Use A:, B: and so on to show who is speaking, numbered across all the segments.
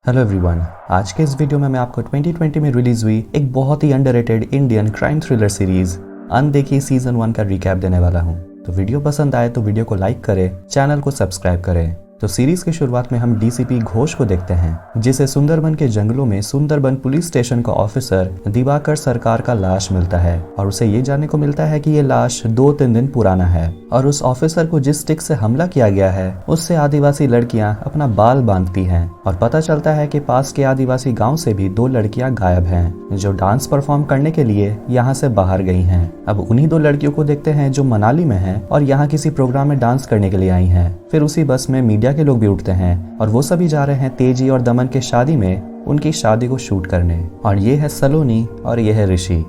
A: Hello everyone, आज के इस वीडियो में मैं आपको 2020 में रिलीज हुई एक बहुत ही underrated Indian crime thriller series Undekhi season 1 का रिकैप देने वाला हूं। तो वीडियो पसंद आए तो वीडियो को लाइक करें, चैनल को सब्सक्राइब करें। तो सीरीज की शुरुआत में हम डीसीपी घोष को देखते हैं, जिसे सुंदरबन के जंगलों में सुंदरबन पुलिस स्टेशन का ऑफिसर दिवाकर सरकार का लाश मिलता है और उसे ये जानने को मिलता है कि ये लाश 2-3 दिन पुराना है और उस ऑफिसर को जिस स्टिक से हमला किया गया है उससे आदिवासी लड़कियां अपना बाल बांधती हैं और पता चलता है कि पास के आदिवासी गांव से भी 2 लड़कियां गायब हैं जो डांस परफॉर्म करने के लिए यहाँ से बाहर गई हैं। अब उन्हीं 2 लड़कियों को देखते हैं जो मनाली में हैं और यहाँ किसी प्रोग्राम में डांस करने के लिए आई हैं। फिर उसी बस में मीडिया के लोग भी उठते हैं और वो सभी जा रहे हैं तेजी और दमन के शादी में उनकी शादी को शूट करने। और ये है सलोनी और ये है ऋषि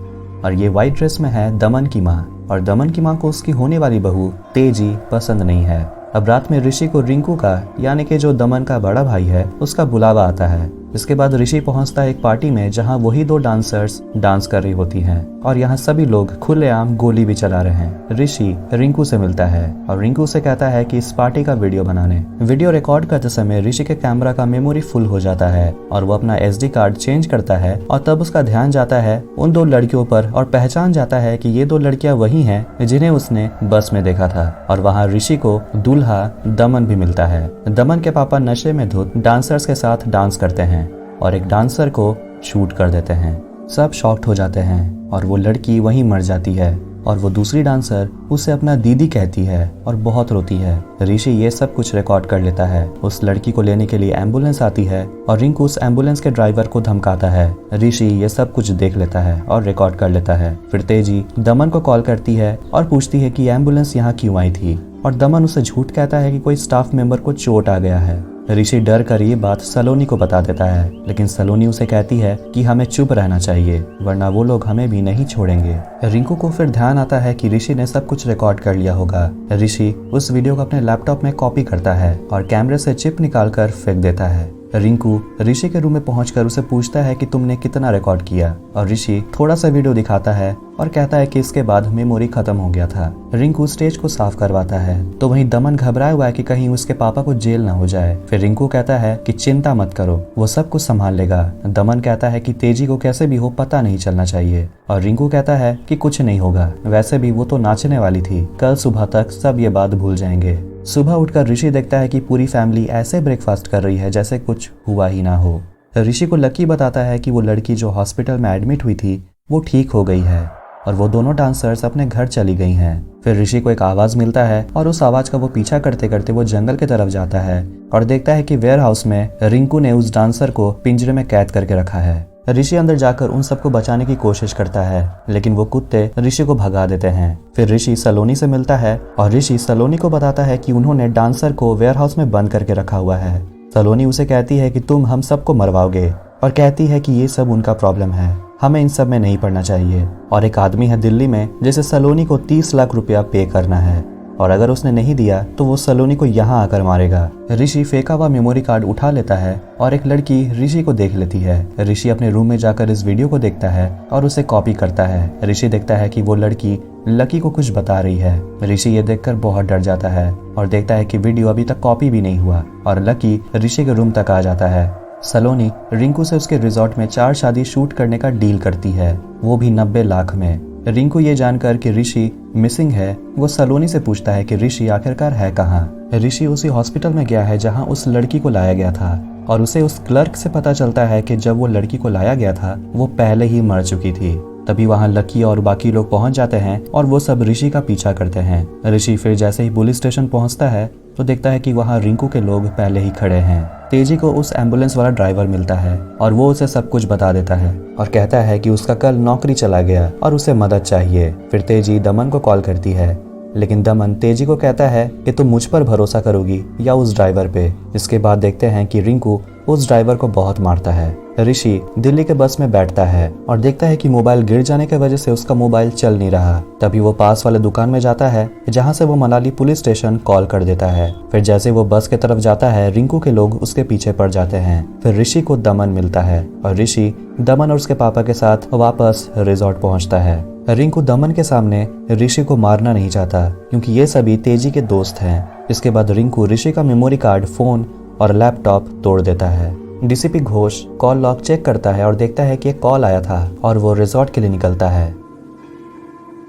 A: और ये व्हाइट ड्रेस में है दमन की माँ और दमन की माँ को उसकी होने वाली बहू तेजी पसंद नहीं है। अब रात में ऋषि को रिंकू का यानी कि जो दमन का बड़ा भाई है उसका बुलावा आता है। इसके बाद ऋषि पहुंचता है एक पार्टी में जहां वही 2 डांसर्स डांस कर रही होती हैं और यहाँ सभी लोग खुलेआम गोली भी चला रहे हैं। ऋषि रिंकू से मिलता है और रिंकू से कहता है कि इस पार्टी का वीडियो बनाने। वीडियो रिकॉर्ड करते समय ऋषि के कैमरा का मेमोरी फुल हो जाता है और वो अपना SD कार्ड चेंज करता है और तब उसका ध्यान जाता है उन 2 लड़कियों पर और पहचान जाता है कि ये 2 लड़कियां वही हैं जिन्हें उसने बस में देखा था। और वहाँ ऋषि को दूल्हा दमन भी मिलता है। दमन के पापा नशे में धुत डांसर्स के साथ डांस करते हैं और एक डांसर को शूट कर देते हैं। सब शॉक्ड हो जाते हैं और वो लड़की वहीं मर जाती है और वो दूसरी डांसर उसे अपना दीदी कहती है और बहुत रोती है। ऋषि ये सब कुछ रिकॉर्ड कर लेता है। उस लड़की को लेने के लिए एम्बुलेंस आती है और रिंकू उस एम्बुलेंस के ड्राइवर को धमकाता है। ऋषि ये सब कुछ देख लेता है और रिकॉर्ड कर लेता है। फिर तेजी दमन को कॉल करती है और पूछती है कि एम्बुलेंस यहाँ क्यों आई थी और दमन उसे झूठ कहता है कि कोई स्टाफ मेंबर को चोट आ गया है। ऋषि डर कर ये बात सलोनी को बता देता है, लेकिन सलोनी उसे कहती है कि हमें चुप रहना चाहिए वरना वो लोग हमें भी नहीं छोड़ेंगे। रिंकू को फिर ध्यान आता है कि ऋषि ने सब कुछ रिकॉर्ड कर लिया होगा। ऋषि उस वीडियो को अपने लैपटॉप में कॉपी करता है और कैमरे से चिप निकालकर फेंक देता है। रिंकू ऋषि के रूम में पहुंचकर उसे पूछता है कि तुमने कितना रिकॉर्ड किया और ऋषि थोड़ा सा वीडियो दिखाता है और कहता है कि इसके बाद मेमोरी खत्म हो गया था। रिंकू स्टेज को साफ करवाता है तो वहीं दमन घबराया हुआ है कि कहीं उसके पापा को जेल ना हो जाए। फिर रिंकू कहता है कि चिंता मत करो, वो सब कुछ संभाल लेगा। दमन कहता है कि तेजी को कैसे भी हो पता नहीं चलना चाहिए और रिंकू कहता है कि कुछ नहीं होगा, वैसे भी वो तो नाचने वाली थी, कल सुबह तक सब ये बात भूल जाएंगे। सुबह उठकर ऋषि देखता है कि पूरी फैमिली ऐसे ब्रेकफास्ट कर रही है जैसे कुछ हुआ ही ना हो। ऋषि को लकी बताता है कि वो लड़की जो हॉस्पिटल में एडमिट हुई थी वो ठीक हो गई है और वो दोनों डांसर्स अपने घर चली गई हैं। फिर ऋषि को एक आवाज मिलता है और उस आवाज का वो पीछा करते करते वो जंगल की तरफ जाता है और देखता है कि वेयर हाउस में रिंकू ने उस डांसर को पिंजरे में कैद करके रखा है। ऋषि अंदर जाकर उन सबको बचाने की कोशिश करता है लेकिन वो कुत्ते ऋषि को भगा देते हैं। फिर ऋषि सलोनी से मिलता है और ऋषि सलोनी को बताता है कि उन्होंने डांसर को वेयरहाउस में बंद करके रखा हुआ है। सलोनी उसे कहती है कि तुम हम सबको मरवाओगे और कहती है कि ये सब उनका प्रॉब्लम है, हमें इन सब में नहीं पड़ना चाहिए। और एक आदमी है दिल्ली में जिसे सलोनी को 30 लाख रुपया पे करना है और अगर उसने नहीं दिया तो वो सलोनी को यहाँ आकर मारेगा। ऋषि फेंका हुआ मेमोरी कार्ड उठा लेता है और एक लड़की ऋषि को देख लेती है। ऋषि अपने रूम में जाकर इस वीडियो को देखता है और उसे कॉपी करता है। ऋषि देखता है कि वो लड़की लकी को कुछ बता रही है। ऋषि ये देखकर बहुत डर जाता है और देखता है कि वीडियो अभी तक कॉपी भी नहीं हुआ और लकी ऋषि के रूम तक आ जाता है। सलोनी रिंकू से उसके रिजॉर्ट में 4 शादी शूट करने का डील करती है, वो भी 90 लाख में। रिंकू ये जानकर कि ऋषि मिसिंग है वो सलोनी से पूछता है कि ऋषि आखिरकार है कहाँ। ऋषि उसी हॉस्पिटल में गया है जहाँ उस लड़की को लाया गया था और उसे उस क्लर्क से पता चलता है कि जब वो लड़की को लाया गया था वो पहले ही मर चुकी थी। तभी वहाँ लकी और बाकी लोग पहुंच जाते हैं और वो सब ऋषि का पीछा करते हैं। ऋषि फिर जैसे ही पुलिस स्टेशन पहुंचता है तो देखता है कि वहाँ रिंकू के लोग पहले ही खड़े हैं। तेजी को उस एम्बुलेंस वाला ड्राइवर मिलता है और वो उसे सब कुछ बता देता है और कहता है कि उसका कल नौकरी चला गया और उसे मदद चाहिए। फिर तेजी दमन को कॉल करती है लेकिन दमन तेजी को कहता है कि तुम मुझ पर भरोसा करोगी या उस ड्राइवर पे। इसके बाद देखते हैं कि रिंकू उस ड्राइवर को बहुत मारता है। ऋषि दिल्ली के बस में बैठता है और देखता है कि मोबाइल गिर जाने की वजह से उसका मोबाइल चल नहीं रहा। तभी वो पास वाले दुकान में जाता है जहां से वो मनाली पुलिस स्टेशन कॉल कर देता है। फिर जैसे वो बस की तरफ जाता है रिंकू के लोग उसके पीछे पड़ जाते हैं। फिर ऋषि को दमन मिलता है और ऋषि दमन और उसके पापा के साथ वापस रिजॉर्ट पहुंचता है। रिंकू दमन के सामने ऋषि को मारना नहीं चाहता क्योंकि ये सभी तेजी के दोस्त हैं। इसके बाद रिंकू ऋषि का मेमोरी कार्ड, फोन और लैपटॉप तोड़ देता है। DCP Ghosh call log check करता है और देखता है कि एक कॉल आया था और वो रिजॉर्ट के लिए निकलता है।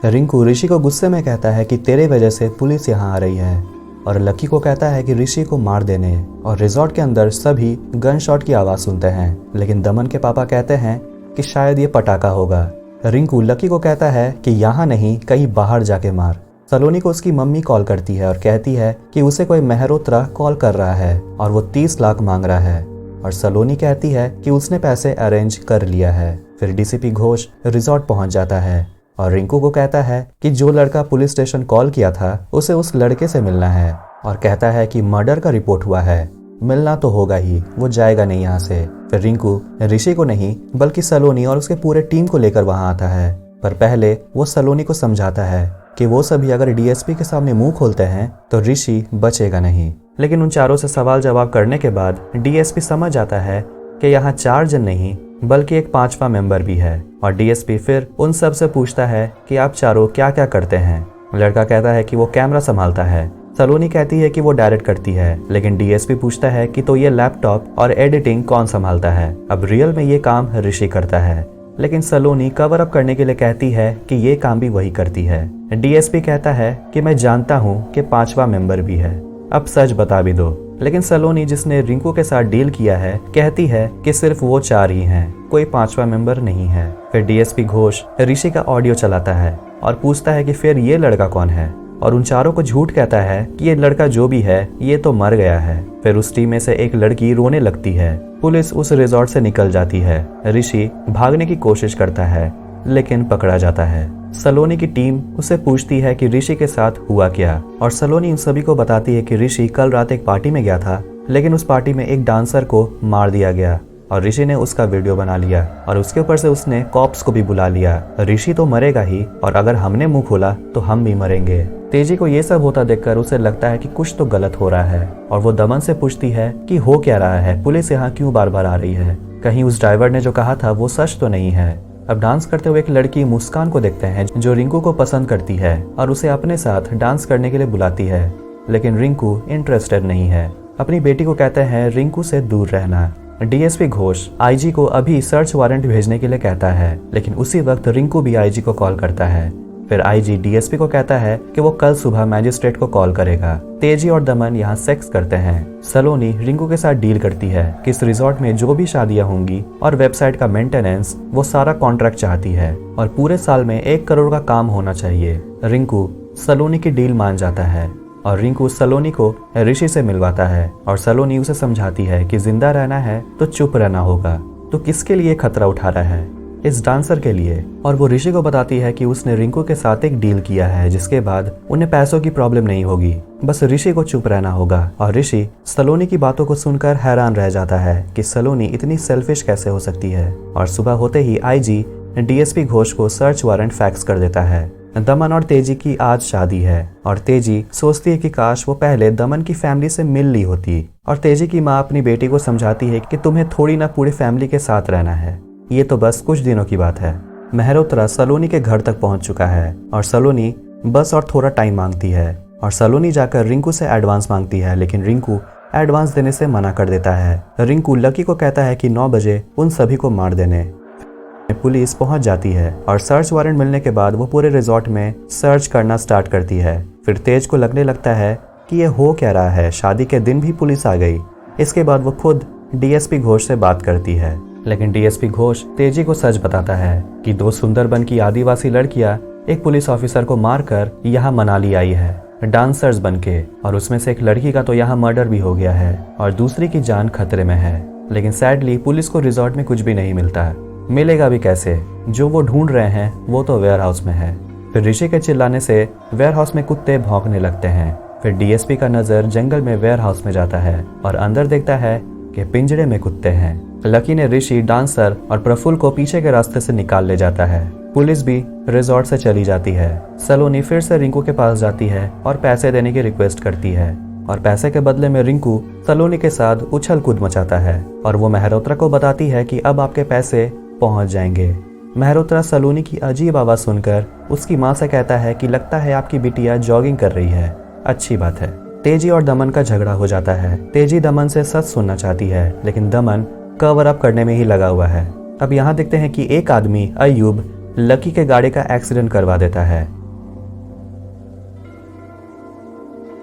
A: रिंकू ऋषि को गुस्से में कहता है कि तेरे वजह से पुलिस यहाँ आ रही है और लकी को कहता है कि ऋषि को मार देने, और रिजॉर्ट के अंदर सभी गन शॉट की आवाज़ सुनते हैं, लेकिन दमन के पापा कहते हैं कि शायद ये पटाखा होगा। रिंकू लकी को कहता है कि यहाँ नहीं, कहीं बाहर जाके मार। सलोनी को उसकी मम्मी कॉल करती है और कहती है कि उसे कोई मेहरोत्रा कॉल कर रहा है और वो 30 लाख मांग रहा है, और सलोनी कहती है कि उसने पैसे अरेंज कर लिया है। फिर डीसीपी घोष रिजॉर्ट पहुंच जाता है और रिंकू को कहता है कि जो लड़का पुलिस स्टेशन कॉल किया था उसे उस लड़के से मिलना है, और कहता है कि मर्डर का रिपोर्ट हुआ है, मिलना तो होगा ही, वो जाएगा नहीं यहाँ से। फिर रिंकू ऋषि को नहीं बल्कि सलोनी और उसके पूरे टीम को लेकर वहां आता है, पर पहले वो सलोनी को समझाता है कि वो सभी अगर डीएसपी के सामने मुंह खोलते हैं तो ऋषि बचेगा नहीं। लेकिन उन चारों से सवाल जवाब करने के बाद डीएसपी समझ जाता है कि यहाँ 4 जन नहीं बल्कि एक 5वां मेंबर भी है, और डीएसपी फिर उन सब से पूछता है कि आप चारों क्या क्या करते हैं। लड़का कहता है कि वो कैमरा संभालता है, सलोनी कहती है कि वो डायरेक्ट करती है, लेकिन डीएसपी पूछता है कि तो ये लैपटॉप और एडिटिंग कौन संभालता है। अब रियल में ये काम ऋषि करता है, लेकिन सलोनी कवर अप करने के लिए कहती है कि ये काम भी वही करती है। डीएसपी कहता है कि मैं जानता हूँ कि 5वां मेंबर भी है, अब सच बता भी दो। लेकिन सलोनी जिसने रिंकू के साथ डील किया है कहती है कि सिर्फ वो 4 ही हैं, कोई 5वां मेंबर नहीं है। फिर डीएसपी घोष ऋषि का ऑडियो चलाता है और पूछता है कि फिर ये लड़का कौन है, और उन चारों को झूठ कहता है कि ये लड़का जो भी है ये तो मर गया है। फिर उस टीम में से एक लड़की रोने लगती है। पुलिस उस रिजॉर्ट से निकल जाती है। ऋषि भागने की कोशिश करता है लेकिन पकड़ा जाता है। सलोनी की टीम उससे पूछती है कि ऋषि के साथ हुआ क्या, और सलोनी उन सभी को बताती है कि ऋषि कल रात एक पार्टी में गया था, लेकिन उस पार्टी में एक डांसर को मार दिया गया और ऋषि ने उसका वीडियो बना लिया, और उसके ऊपर से उसने कॉप्स को भी बुला लिया। ऋषि तो मरेगा ही, और अगर हमने मुंह खोला तो हम भी मरेंगे। तेजी को ये सब होता देखकर उसे लगता है कि कुछ तो गलत हो रहा है, और वो दमन से पूछती है कि हो क्या रहा है, पुलिस यहाँ क्यों बार बार आ रही है, कहीं उस ड्राइवर ने जो कहा था वो सच तो नहीं है। अब डांस करते हुए एक लड़की मुस्कान को देखते हैं जो रिंकू को पसंद करती है और उसे अपने साथ डांस करने के लिए बुलाती है, लेकिन रिंकू इंटरेस्टेड नहीं है। अपनी बेटी को कहते हैं रिंकू से दूर रहना। डीएसपी घोष आईजी को अभी सर्च वारंट भेजने के लिए कहता है, लेकिन उसी वक्त रिंकू भी आईजी को कॉल करता है। फिर आईजी डीएसपी को कहता है कि वो कल सुबह मैजिस्ट्रेट को कॉल करेगा। तेजी और दमन यहाँ सेक्स करते हैं। सलोनी रिंकू के साथ डील करती है कि इस रिजॉर्ट में जो भी शादियां होंगी और वेबसाइट का मेंटेनेंस वो सारा कॉन्ट्रैक्ट चाहती है, और पूरे साल में 1 करोड़ का काम होना चाहिए। रिंकू सलोनी की डील मान जाता है और रिंकू सलोनी को ऋषि से मिलवाता है, और सलोनी उसे समझाती है कि जिंदा रहना है तो चुप रहना होगा। तो किसके लिए खतरा उठा रहा है? इस डांसर के लिए। और वो ऋषि को बताती है कि उसने रिंकू के साथ एक डील किया है जिसके बाद उन्हें पैसों की प्रॉब्लम नहीं होगी, बस ऋषि को चुप रहना होगा। और ऋषि सलोनी की बातों को सुनकर हैरान रह जाता है कि सलोनी इतनी सेल्फिश कैसे हो सकती है। और सुबह होते ही आईजी डीएसपी घोष को सर्च वारंट फैक्स कर देता है। दमन और तेजी की आज शादी है, और तेजी सोचती है कि काश वो पहले दमन की फैमिली से मिल ली होती। और तेजी की माँ अपनी बेटी को समझाती है कि तुम्हें थोड़ी ना पूरी फैमिली के साथ रहना है, ये तो बस कुछ दिनों की बात है। मेहरोत्रा सलोनी के घर तक पहुंच चुका है और सलोनी बस और थोड़ा टाइम मांगती है, और सलोनी जाकर रिंकू से एडवांस मांगती है, लेकिन रिंकू एडवांस देने से मना कर देता है। रिंकू लकी को कहता है कि 9 बजे उन सभी को मार देने। पुलिस पहुंच जाती है और सर्च वारंट मिलने के बाद वो पूरे रिजॉर्ट में सर्च करना स्टार्ट करती है। फिर तेज को लगने लगता है कि ये हो क्या रहा है, शादी के दिन भी पुलिस आ गई। इसके बाद वो खुद डीएसपी घोष से बात करती है, लेकिन डीएसपी घोष तेजी को सच बताता है कि 2 सुंदरबन की आदिवासी लड़कियां एक पुलिस ऑफिसर को मारकर यहाँ मनाली आई है डांसर्स बनके, और उसमें से एक लड़की का तो यहाँ मर्डर भी हो गया है और दूसरी की जान खतरे में है। लेकिन सैडली पुलिस को रिजॉर्ट में कुछ भी नहीं मिलता, मिलेगा भी कैसे, जो वो ढूंढ रहे हैं वो तो वेयर हाउस में है। फिर ऋषि के चिल्लाने से वेयर हाउस में कुत्ते भौंकने लगते हैं। फिर डीएसपी का नजर जंगल में वेयर हाउस में जाता है और अंदर देखता है कि पिंजड़े में कुत्ते हैं। लकी ने ऋषि, डांसर और प्रफुल्ल को पीछे के रास्ते से निकाल ले जाता है। पुलिस भी रिजॉर्ट से चली जाती है। सलोनी फिर से रिंकू के पास जाती है और पैसे देने की रिक्वेस्ट करती है, और पैसे के बदले में रिंकू सलोनी के साथ उछल कूद मचाता है, और वो मेहरोत्रा को बताती है कि अब आपके पैसे पहुंच जाएंगे। मेहरोत्रा सलोनी की अजीब आवाज सुनकर उसकी माँ से कहता है कि लगता है आपकी बिटिया जॉगिंग कर रही है, अच्छी बात है। तेजी और दमन का झगड़ा हो जाता है। तेजी दमन से सच सुनना चाहती है, लेकिन दमन कवर अप करने में ही लगा हुआ है। अब यहाँ देखते हैं कि एक आदमी अय्यूब लकी के गाड़ी का एक्सीडेंट करवा देता है।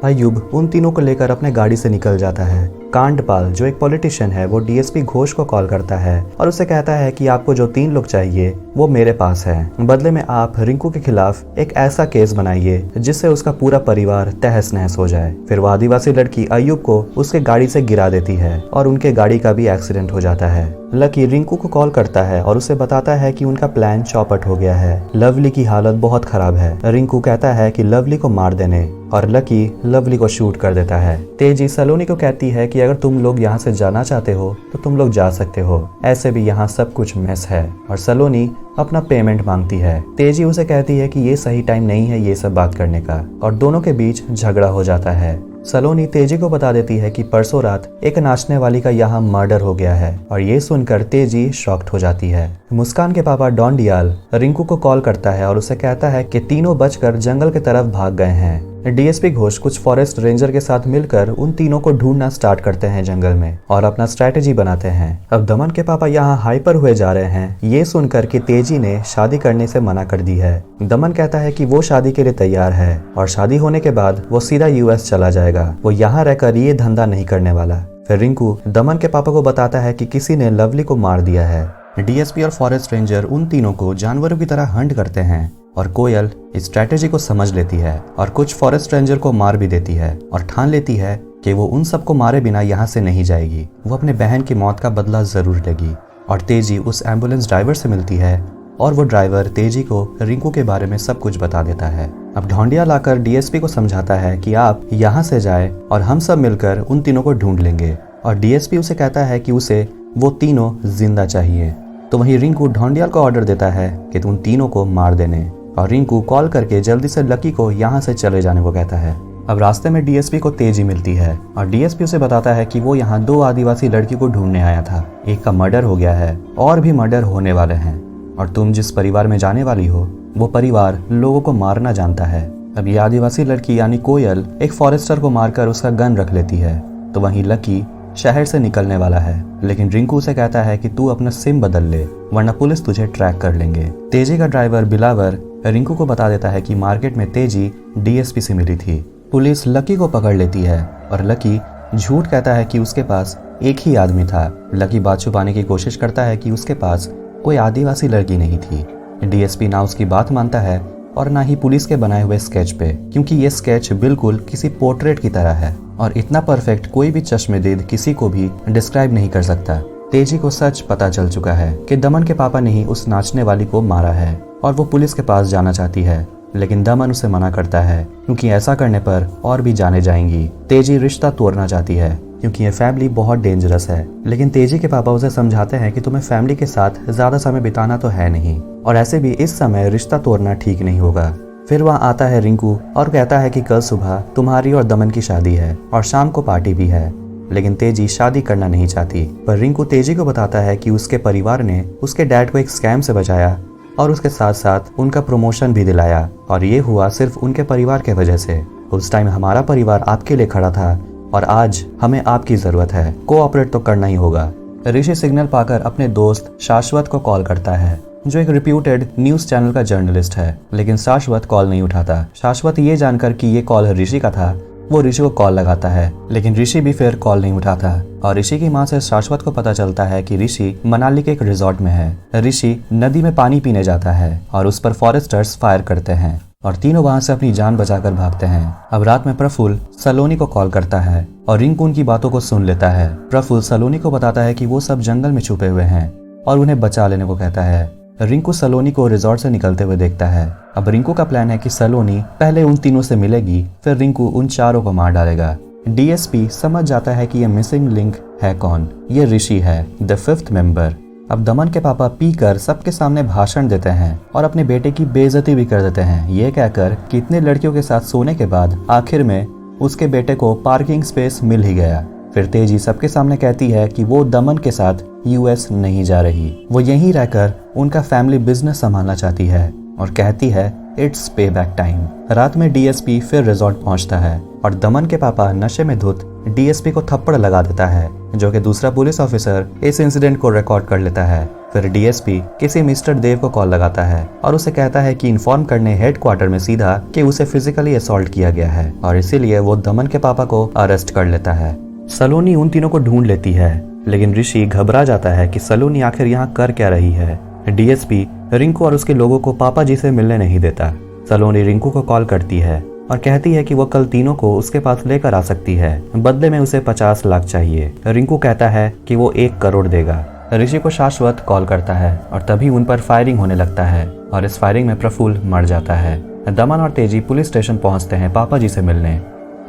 A: अय्यूब उन तीनों को लेकर अपने गाड़ी से निकल जाता है। कांडपाल जो एक पॉलिटिशियन है वो डीएसपी घोष को कॉल करता है और उससे कहता है कि आपको जो 3 लोग चाहिए वो मेरे पास है। बदले में आप रिंकू के खिलाफ एक ऐसा केस बनाइए जिससे उसका पूरा परिवार तहस नहस हो जाए। फिर वो आदिवासी लड़की अय्यूब को उसके गाड़ी से गिरा देती है और उनके गाड़ी का भी एक्सीडेंट हो जाता है। लकी रिंकू को कॉल करता है और उसे बताता है कि उनका प्लान चौपट हो गया है। लवली की हालत बहुत खराब है। रिंकू कहता है कि लवली को मार देने और लकी लवली को शूट कर देता है। तेजी सलोनी को कहती है कि अगर तुम लोग यहाँ से जाना चाहते हो तो तुम लोग जा सकते हो, ऐसे भी यहाँ सब कुछ मेस है। और सलोनी अपना पेमेंट मांगती है। तेजी उसे कहती है कि ये सही टाइम नहीं है ये सब बात करने का और दोनों के बीच झगड़ा हो जाता है। सलोनी तेजी को बता देती है कि परसों रात एक नाचने वाली का यहाँ मर्डर हो गया है और ये सुनकर तेजी शॉक्ड हो जाती है। मुस्कान के पापा डॉन डियाल रिंकू को कॉल करता है और उसे कहता है कि तीनों बचकर जंगल की तरफ भाग गए हैं। डीएसपी घोष कुछ फॉरेस्ट रेंजर के साथ मिलकर उन तीनों को ढूंढना स्टार्ट करते हैं जंगल में और अपना स्ट्रेटेजी बनाते हैं। अब दमन के पापा यहाँ हाइपर हुए जा रहे हैं ये सुनकर कि तेजी ने शादी करने से मना कर दी है। दमन कहता है कि वो शादी के लिए तैयार है और शादी होने के बाद वो सीधा यूएस चला जाएगा, वो यहाँ रहकर ये धंधा नहीं करने वाला। फिर रिंकू दमन के पापा को बताता है कि किसी ने लवली को मार दिया है। डीएसपी और फॉरेस्ट रेंजर उन तीनों को जानवरों की तरह हंट करते हैं और कोयल इस स्ट्रैटेजी को समझ लेती है और कुछ फॉरेस्ट रेंजर को मार भी देती है और ठान लेती है कि वो उन सबको मारे बिना यहाँ से नहीं जाएगी। वो अपने बहन की मौत का बदला जरूर लेगी। और तेजी उस एम्बुलेंस ड्राइवर से मिलती है और वो ड्राइवर तेजी को रिंकू के बारे में सब कुछ बता देता है। अब ढोंडिया लाकर डीएसपी को समझाता है कि आप यहाँ से जाए और हम सब मिलकर उन तीनों को ढूंढ लेंगे। और डीएसपी उसे कहता है कि उसे वो तीनों जिंदा चाहिए। तो वहीं रिंकू ढोंडियाल को ऑर्डर देता है कि उन तीनों को मार देने और रिंकू कॉल करके जल्दी से लकी को यहाँ से चले जाने को कहता है। अब रास्ते में डीएसपी को तेजी मिलती है और डीएसपी उसे बताता है कि वो यहाँ 2 आदिवासी लड़की को ढूंढने आया था। एक का मर्डर हो गया है और भी मर्डर होने वाले हैं और तुम जिस परिवार में जाने वाली हो वो परिवार लोगों को मारना जानता है। अब ये आदिवासी लड़की यानी कोयल एक फॉरेस्टर को मारकर उसका गन रख लेती है। तो वहीं लकी शहर से निकलने वाला है लेकिन रिंकू से कहता है कि तू अपना सिम बदल ले वरना पुलिस तुझे ट्रैक कर लेंगे। तेजी का ड्राइवर बिलावर रिंकू को बता देता है कि मार्केट में तेजी डीएसपी से मिली थी। पुलिस लकी को पकड़ लेती है और लकी झूठ कहता है कि उसके पास एक ही आदमी था। लकी बात छुपाने की कोशिश करता है कि उसके पास कोई आदिवासी लड़की नहीं थी। डीएसपी ना उसकी बात मानता है और ना ही पुलिस के बनाए हुए स्केच पे, क्योंकि ये स्केच बिल्कुल किसी पोर्ट्रेट की तरह है और इतना परफेक्ट कोई भी चश्मेदीद किसी को भी डिस्क्राइब नहीं कर सकता। तेजी को सच पता चल चुका है कि दमन के पापा ने ही उस नाचने वाली को मारा है और वो पुलिस के पास जाना चाहती है लेकिन दमन उसे मना करता है क्योंकि ऐसा करने पर और भी जाने जाएंगी। तेजी रिश्ता तोड़ना चाहती है क्योंकि ये फैमिली बहुत डेंजरस है लेकिन तेजी के पापा उसे समझाते हैं कि तुम्हें फैमिली के साथ ज्यादा समय बिताना तो है नहीं और ऐसे भी इस समय रिश्ता तोड़ना ठीक नहीं होगा। फिर वहाँ आता है रिंकू और कहता है कि कल सुबह तुम्हारी और दमन की शादी है और शाम को पार्टी भी है लेकिन तेजी शादी करना नहीं चाहती। पर रिंकू तेजी को बताता है कि उसके परिवार ने उसके डैड को एक स्कैम से बचाया और उसके साथ साथ उनका प्रमोशन भी दिलाया और ये हुआ सिर्फ उनके परिवार के वजह से। उस टाइम हमारा परिवार आपके लिए खड़ा था और आज हमें आपकी जरूरत है, कोऑपरेट तो करना ही होगा। ऋषि सिग्नल पाकर अपने दोस्त शाश्वत को कॉल करता है जो एक रिप्यूटेड न्यूज चैनल का जर्नलिस्ट है लेकिन शाश्वत कॉल नहीं उठाता। शाश्वत ये जानकर कि ये कॉल ऋषि का था वो ऋषि को कॉल लगाता है लेकिन ऋषि भी फिर कॉल नहीं उठाता और ऋषि की मां से शाश्वत को पता चलता है कि ऋषि मनाली के एक रिजॉर्ट में है। ऋषि नदी में पानी पीने जाता है और उस पर फॉरेस्टर्स फायर करते हैं और तीनों वहां से अपनी जान बचाकर भागते हैं। अब रात में प्रफुल्ल सलोनी को कॉल करता है और रिंकू उनकी बातों को सुन लेता है। प्रफुल्ल सलोनी को बताता है कि वो सब जंगल में छुपे हुए हैं और उन्हें बचा लेने को कहता है। रिंकू सलोनी को रिजॉर्ट से निकलते हुए देखता है। अब रिंकू का प्लान है कि सलोनी पहले उन तीनों से मिलेगी फिर रिंकू उन चारों को मार डालेगा। डीएसपी समझ जाता है कि ये मिसिंग लिंक है कौन, ये ऋषि है, द 5th मेंबर। अब दमन के पापा पीकर सबके सामने भाषण देते हैं और अपने बेटे की बेइज्जती भी कर देते हैं, ये कहकर कि इतने लड़कियों के साथ सोने के बाद आखिर में उसके बेटे को पार्किंग स्पेस मिल ही गया। फिर तेजी सबके सामने कहती है कि वो दमन के साथ यूएस नहीं जा रही, वो यहीं रहकर उनका फैमिली बिजनेस संभालना चाहती है और कहती है इट्स पे बैक टाइम। रात में डीएसपी फिर रिजॉर्ट पहुंचता है और दमन के पापा नशे में धुत डीएसपी को थप्पड़ लगा देता है, जो कि दूसरा पुलिस ऑफिसर इस इंसिडेंट को रिकॉर्ड कर लेता है। फिर डीएसपी किसी मिस्टर देव को कॉल लगाता है और उसे कहता है कि इन्फॉर्म करने हेडक्वार्टर में सीधा कि उसे फिजिकली असॉल्ट किया गया है, और इसीलिए वो दमन के पापा को अरेस्ट कर लेता है। सलोनी उन तीनों को ढूंढ लेती है, लेकिन ऋषि घबरा जाता है कि सलोनी आखिर यहाँ कर क्या रही है। डीएसपी रिंकू और उसके लोगों को पापा जी से मिलने नहीं देता। सलोनी रिंकू को कॉल करती है और कहती है कि वो कल तीनों को उसके पास लेकर आ सकती है, बदले में उसे 50 लाख चाहिए। रिंकू कहता है कि वो 1 करोड़ देगा। ऋषि को शाश्वत कॉल करता है और तभी उन पर फायरिंग होने लगता है और इस फायरिंग में प्रफुल्ल मर जाता है। दमन और तेजी पुलिस स्टेशन पहुंचते हैं पापा जी से मिलने,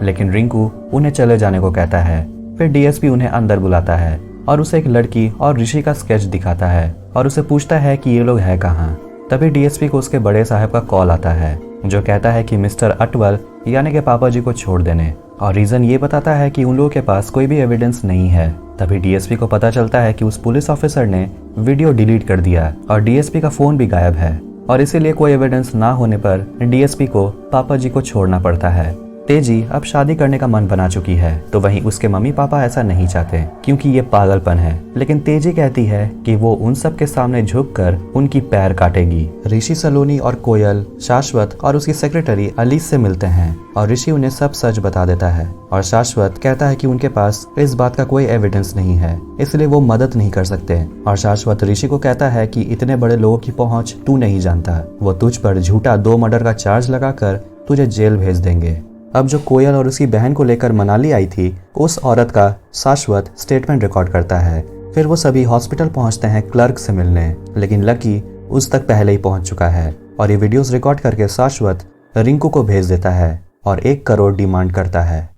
A: लेकिन रिंकू उन्हें चले जाने को कहता है। फिर डीएसपी उन्हें अंदर बुलाता है और उसे एक लड़की और ऋषि का स्केच दिखाता है और उसे पूछता है कि ये लोग है कहाँ। तभी डीएसपी को उसके बड़े साहब का कॉल आता है, जो कहता है कि मिस्टर अटवल यानी कि पापा जी को छोड़ देने, और रीजन ये बताता है कि उन लोगों के पास कोई भी एविडेंस नहीं है। तभी डीएसपी को पता चलता है कि उस पुलिस ऑफिसर ने वीडियो डिलीट कर दिया और डीएसपी का फोन भी गायब है, और इसीलिए कोई एविडेंस ना होने पर डीएसपी को पापा जी को छोड़ना पड़ता है। तेजी अब शादी करने का मन बना चुकी है, तो वहीं उसके मम्मी पापा ऐसा नहीं चाहते क्योंकि ये पागलपन है, लेकिन तेजी कहती है कि वो उन सब के सामने झुककर उनकी पैर काटेगी। ऋषि, सलोनी और कोयल शाश्वत और उसकी सेक्रेटरी अलीस से मिलते हैं और ऋषि उन्हें सब सच बता देता है, और शाश्वत कहता है कि उनके पास इस बात का कोई एविडेंस नहीं है, इसलिए वो मदद नहीं कर सकते। और शाश्वत ऋषि को कहता है कि इतने बड़े लोगों की पहुंच तू नहीं जानता, वो तुझ पर झूठा 2 मर्डर का चार्ज लगाकर तुझे जेल भेज देंगे। अब जो कोयल और उसकी बहन को लेकर मनाली आई थी, उस औरत का शाश्वत स्टेटमेंट रिकॉर्ड करता है। फिर वो सभी हॉस्पिटल पहुंचते हैं क्लर्क से मिलने, लेकिन लकी उस तक पहले ही पहुंच चुका है और ये वीडियोस रिकॉर्ड करके शाश्वत रिंकू को भेज देता है और 1 करोड़ डिमांड करता है।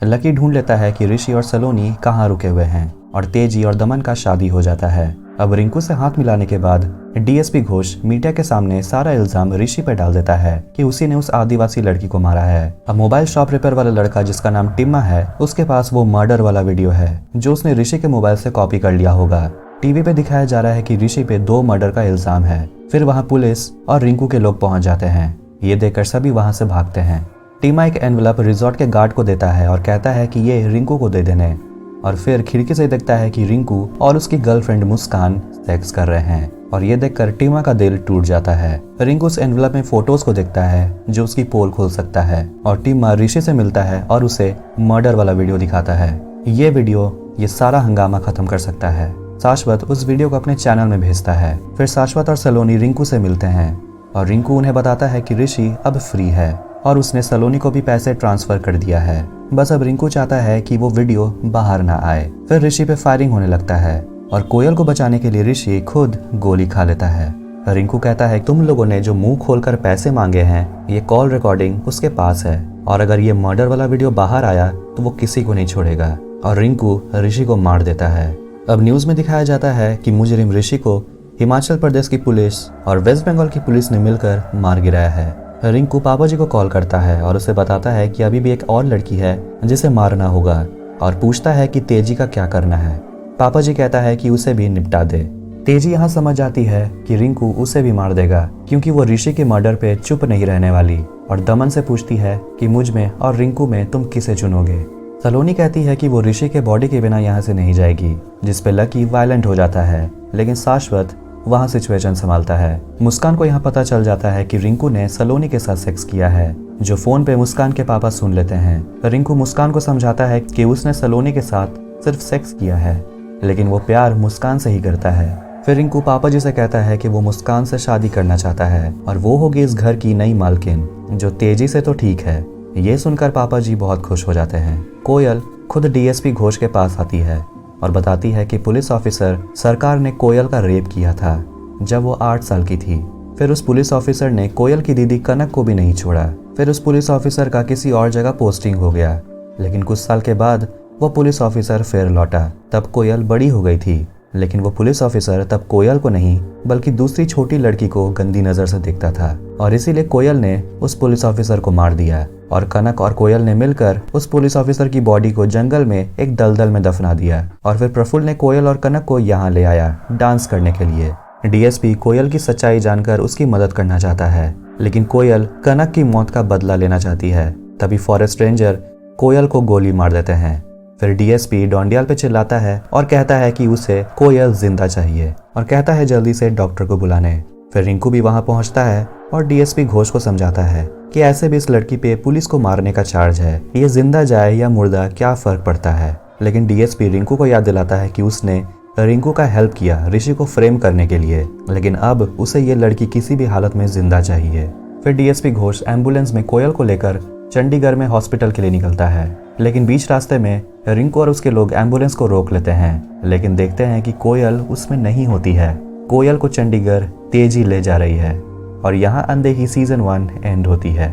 A: लकी ढूंढ लेता है कि ऋषि और सलोनी कहाँ रुके हुए हैं और तेजी और दमन का शादी हो जाता है। अब रिंकू से हाथ मिलाने के बाद डीएसपी घोष मीडिया के सामने सारा इल्जाम ऋषि पर डाल देता है कि उसी ने उस आदिवासी लड़की को मारा है। अब मोबाइल शॉप रिपेयर वाला लड़का जिसका नाम टिम्मा है, उसके पास वो मर्डर वाला वीडियो है जो उसने ऋषि के मोबाइल से कॉपी कर लिया होगा। टीवी पे दिखाया जा रहा है कि ऋषि पे 2 मर्डर का इल्जाम है। फिर वहाँ पुलिस और रिंकू के लोग पहुंच जाते हैं। ये देखकर सभी वहाँ से भागते हैं। टीमा एक एनवलप रिजॉर्ट के गार्ड को देता है और कहता है कि ये रिंकू को दे देने, और फिर खिड़की से देखता है कि रिंकू और उसकी गर्लफ्रेंड मुस्कान सेक्स कर रहे हैं, और ये देखकर टीमा का दिल टूट जाता है। रिंकू उस एनवलप में फोटोज को देखता है जो उसकी पोल खोल सकता है, और टीमा ऋषि से मिलता है और उसे मर्डर वाला वीडियो दिखाता है। ये वीडियो ये सारा हंगामा खत्म कर सकता है। शाश्वत उस वीडियो को अपने चैनल में भेजता है। फिर शाश्वत और सलोनी रिंकू से मिलते हैं और रिंकू उन्हें बताता है कि ऋषि अब फ्री है और उसने सलोनी को भी पैसे ट्रांसफर कर दिया है। बस अब रिंकू चाहता है कि वो वीडियो बाहर ना आए। फिर ऋषि पे फायरिंग होने लगता है और कोयल को बचाने के लिए ऋषि खुद गोली खा लेता है। रिंकू कहता है तुम लोगों ने जो मुंह खोलकर पैसे मांगे हैं, ये कॉल रिकॉर्डिंग उसके पास है, और अगर ये मर्डर वाला वीडियो बाहर आया तो वो किसी को नहीं छोड़ेगा, और रिंकू ऋषि को मार देता है। अब न्यूज में दिखाया जाता है कि मुजरिम ऋषि को हिमाचल प्रदेश की पुलिस और वेस्ट बंगाल की पुलिस ने मिलकर मार गिराया है। रिंकू पापा जी को कॉल करता है और उसे बताता है कि अभी भी एक और लड़की है जिसे मारना होगा, और पूछता है कि तेजी का क्या करना है। पापा जी कहता है कि उसे भी निपटा दे। तेजी यहाँ समझ जाती है कि रिंकू उसे भी मार देगा क्योंकि वो ऋषि के मर्डर पे चुप नहीं रहने वाली, और दमन से पूछती है कि मुझ में और रिंकू में तुम किसे चुनोगे। सलोनी कहती है कि वो ऋषि के बॉडी के बिना यहाँ से नहीं जाएगी, जिसपे लकी वायलेंट हो जाता है, लेकिन शाश्वत वहाँ सिचुएशन संभालता है। मुस्कान को यहाँ पता चल जाता है कि रिंकू ने सलोनी के साथ सेक्स किया है, जो फोन पे मुस्कान के पापा सुन लेते हैं। रिंकू मुस्कान को समझाता है कि उसने सलोनी के साथ सिर्फ सेक्स किया है, लेकिन वो प्यार मुस्कान से ही करता है। फिर रिंकू पापा जी से कहता है कि वो मुस्कान से शादी करना चाहता है और वो होगी इस घर की नई मालकिन, जो तेजी से तो ठीक है। ये सुनकर पापा जी बहुत खुश हो जाते हैं। कोयल खुद डीएसपी घोष के पास आती है और बताती है कि पुलिस ऑफिसर सरकार ने कोयल का रेप किया था जब वो 8 साल की थी। फिर उस पुलिस ऑफिसर ने कोयल की दीदी कनक को भी नहीं छोड़ा। फिर उस पुलिस ऑफिसर का किसी और जगह पोस्टिंग हो गया, लेकिन कुछ साल के बाद वो पुलिस ऑफिसर फिर लौटा। तब कोयल बड़ी हो गई थी, लेकिन वो पुलिस ऑफिसर तब कोयल को नहीं बल्कि दूसरी छोटी लड़की को गंदी नजर से देखता था, और इसीलिए कोयल ने उस पुलिस ऑफिसर को मार दिया, और कनक और कोयल ने मिलकर उस पुलिस ऑफिसर की बॉडी को जंगल में एक दलदल में दफना दिया। और फिर प्रफुल्ल ने कोयल और कनक को यहाँ ले आया डांस करने के लिए। डीएसपी कोयल की सच्चाई जानकर उसकी मदद करना चाहता है, लेकिन कोयल कनक की मौत का बदला लेना चाहती है। तभी फॉरेस्ट रेंजर कोयल को गोली मार देते हैं। फिर डीएसपी डोंडियाल पे चिल्लाता है और कहता है कि उसे कोयल जिंदा चाहिए और कहता है जल्दी से डॉक्टर को बुलाने। फिर रिंकू भी वहां पहुंचता है और डीएसपी घोष को समझाता है कि ऐसे भी इस लड़की पे पुलिस को मारने का चार्ज है, ये जिंदा जाए या मुर्दा क्या फर्क पड़ता है। लेकिन डीएसपी रिंकू को याद दिलाता है कि उसने रिंकू का हेल्प किया ऋषि को फ्रेम करने के लिए, लेकिन अब उसे ये लड़की किसी भी हालत में जिंदा चाहिए। फिर डीएसपी घोष एम्बुलेंस में कोयल को लेकर चंडीगढ़ में हॉस्पिटल के लिए निकलता है, लेकिन बीच रास्ते में रिंकू और उसके लोग एम्बुलेंस को रोक लेते हैं, लेकिन देखते हैं कि कोयल उसमें नहीं होती है। कोयल को चंडीगढ़ तेजी ले जा रही है और यहाँ अनदेखी सीजन 1 एंड होती है।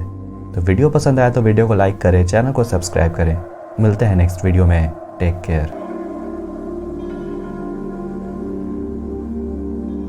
A: तो वीडियो पसंद आया तो वीडियो को लाइक करें, चैनल को सब्सक्राइब करें। मिलते हैं नेक्स्ट वीडियो में। Take care.